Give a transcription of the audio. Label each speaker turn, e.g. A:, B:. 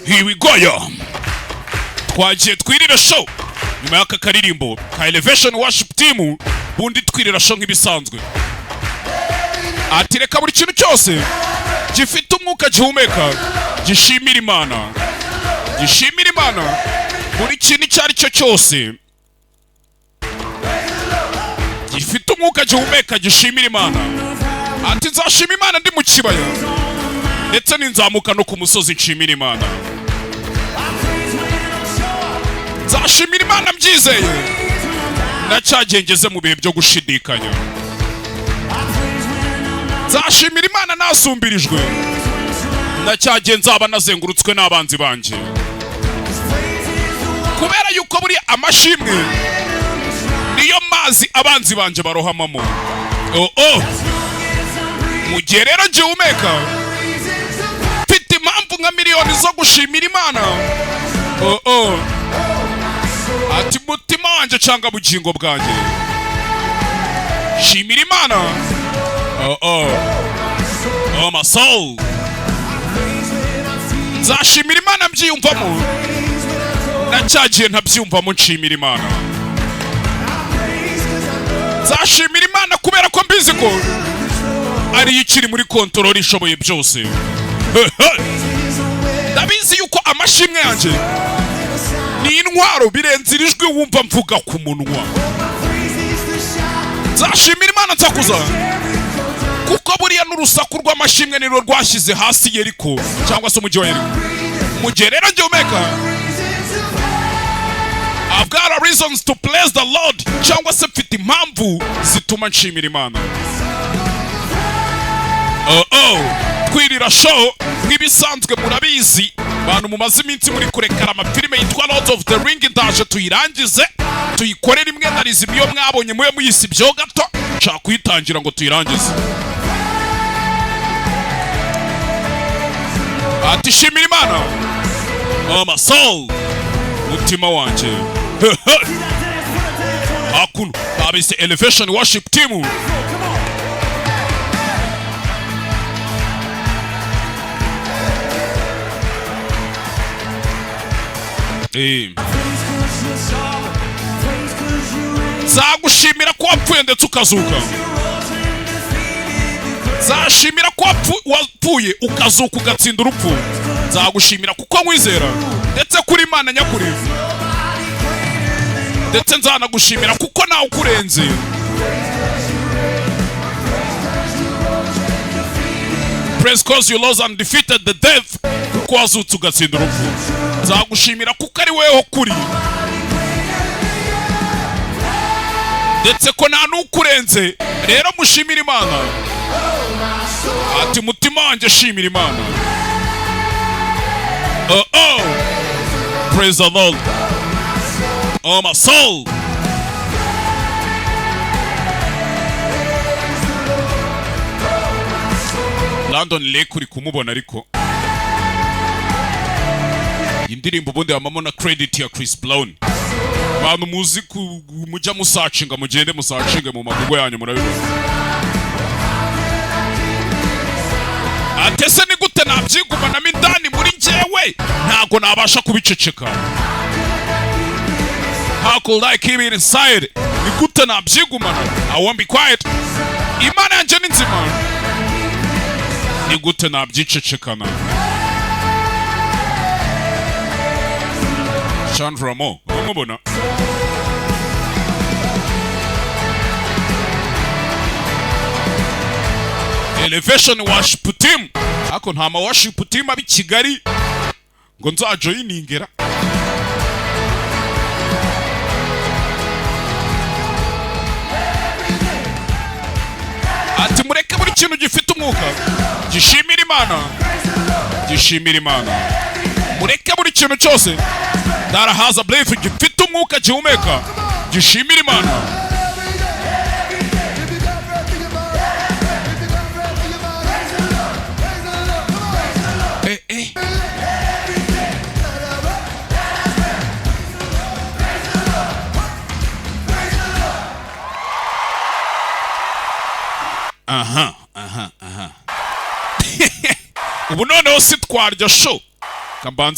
A: Here we go yo. Twagiye twirira show nyuma y'aka karirimbo ka Elevation Worship Team, bundi twirira show nk'ibisanzwe. Ati reka buri kintu cyose gifite umwuka gihumeka gishimira Imana. Gishimira Imana buri kintu cyari cyo cyose gifite umwuka gihumeka gishimira Imana. Ati nzashima Imana ndi mu kibaya ndetse ninzamuka no ku musozi nshimira Imana. Nzashimira Imana mbyizeye nacyagengeze mu bihe byo gushidikanya. Nzashimira Imana nasumbirijwe nacyagenza aba nazengurutswe n'abanzi banje, kubera yuko buri amashimwe niyo mazi abanzi banje barohamamo. Mu gihe rero ngihumeka mfite impamvu nka miliyoni zo gushimira Imana. Ati mutima wanje cyangwa bugingo bwanjye shimira Imana. My soul. Nzashimira Imana mbyiyumvamo nacyagiye ntabyumvamo nshimira Imana. Nzashimira Imana kubera ko mbizi ko ari ikiri muri kontroli ishoboye byose. Ndabizi yuko amashimwe yanjye ni intwaro birenze ijwi wumva mvuga ku munwa. Nzashimira Imana nsakuza kuko buriya n'urusaku rw'amashimwe niro rwashyize hasi Yeriko cyangwa se umujyi wa Yeriko. Mu gihe rero ngihumeka I've got a reasons to praise the Lord, cyangwa se mfite impamvu zituma nshimira Imana. Twirira show nk'ibisanzwe murabizi bantu mumaze iminsi muri kurekara amafilime yitwa Lord of the Ring, ndaje tuyirangize tuyikorere imwe na rizim iyo mwabonye muye muyisi byo gato nshaka kuyitangira ngo tuyirangize. Ati shimira Imana my soul mutima wanje. Hakuno abise Elevation Worship Team. Zagushimira ko wapfuye ndetse ukazuka. Zashimira ko wapfuye ukazuka ugatsinda urupfu. Zagushimira kuko nkwizera ndetse kuri Imana nyakuri. Ndetse nzanagushimira kuko nawe ukurenze. Praise cause you lost and defeated the death. Kuko wazutse ugatsinda urupfu. Nzagushimira kuko ari weho kuri. Ndetse ko nta n'ukurenze. Rero mushimira Imana. Ati mutima wanjye shimira Imana. Praise the Lord. My soul. London Lake uri kumubona ariko indirimbo ubundi wamamo na credit ya Chris Brown. Bantu muzi mujya musacinga mugende musacinge mu magugo yanyu murabibona. Atese ni gute nabyigumana mindani muri njyewe ntago nabasha kubiceceka. How could I keep it inside? Ni gute nabyigumana? I won't be quiet. Imana yanjye ni nzima. Ni gute nabyicecekana? Chandra Mo mubona. Elevation Worship Team. Ako nta ma worship team abi Kigali ngo nzajoyiningera. Ati mureke buri kintu gifite umwuka gishimira Imana. Gishimira Imana. Mureke buri kintu cyose that has a belief gifite umwuka gihumeka gishimira Imana. Ubu noneho si twarya show kambanze